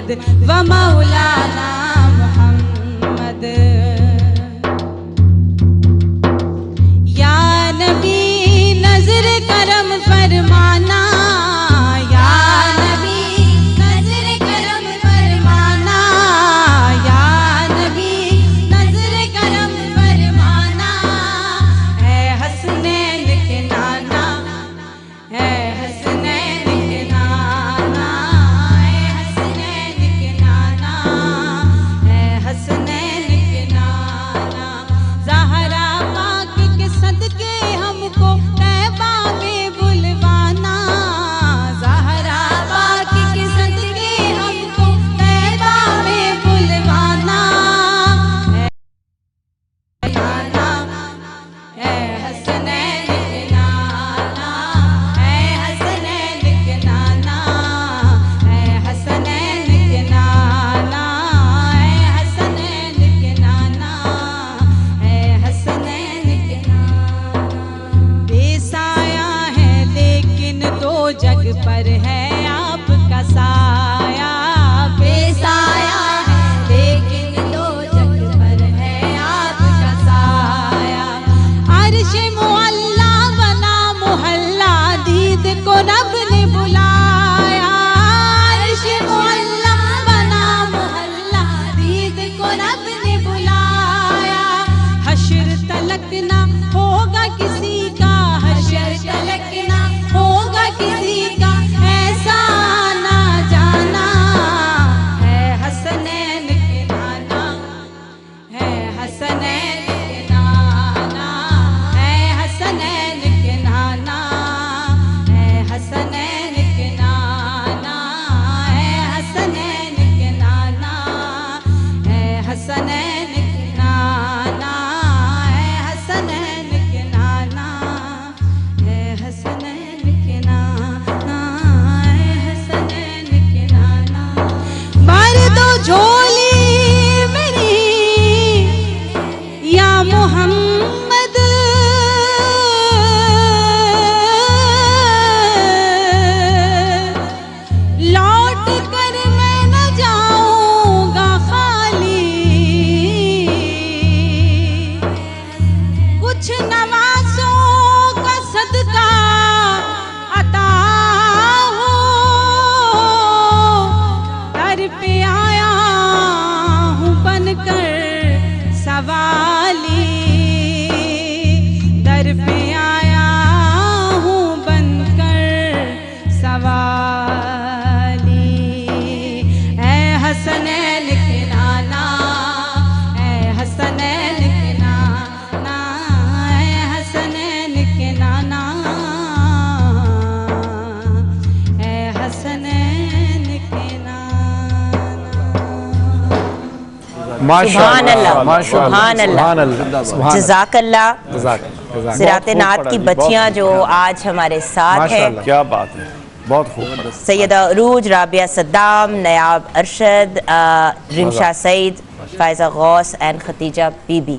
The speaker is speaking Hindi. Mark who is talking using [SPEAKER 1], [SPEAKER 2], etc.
[SPEAKER 1] अहमद व मौलाना मोहम्मद। या नबी नजर करम फरमाना, या नबी नजर करम फरमाना, या नबी नजर करम फरमाना। है हसनैन के नाना, है हसनैन के नाना, है हसनैन के नाना, है हसनैन के नाना। ज़हरा पाक के सदके हमको तैबा में बुलवाना, ज़हरा पाक के सदके हमको तैबा में बुलवाना। है नाना, है हसनैन के नाना, है हसनैन के नाना, है हसनैन के नाना, है हसनैन के नाना, है हसनैन के नाना। बेसाया है लेकिन दो जग पर है आपका साया, बेसाया है लेकिन दो जग पर है आपका साया। अर्श मुअल्ला बना मोहल्ला, दीद को रब ने बुलाया। अर्श मुअल्ला बना मोहल्ला, दीद को रब ने बुलाया। हश्र तलक ना होगा किसी का, हश्र तलक ना होगा किसी का ऐसा ना जाना। है हसनैन के नाना, है हसनैन के नाना, है हसनैन के नाना, है हसनैन के नाना, है हसनैन के नाना, है हसनैन के नाना, है हसनैन के नाना, है हसनैन के नाना, है हसनैन के नाना। भर दो झोली मेरी या मोहम्मद, लौट कर मैं न जाऊंगा खाली। कुछ नवासों का सदका अता हो, दर पे आया हूँ बनकर सवाली, दर पे आया हूँ बनकर सवाली। है हसनैन के नाना, है हसनैन के नाना, है हसनैन के नाना, है हसनैन के नाना।
[SPEAKER 2] सुभान अल्लाह, सुभान अल्लाह, जज़ाकल्लाह। सिराते नात की बच्चियां जो आज हमारे साथ हैं,
[SPEAKER 3] क्या बात है, बहुत खूब।
[SPEAKER 2] सैयदा अरूज, राबिया सद्दाम, नयाब अरशद, रिमशा सईद, फायजा गौस एंड खतीजा बीबी।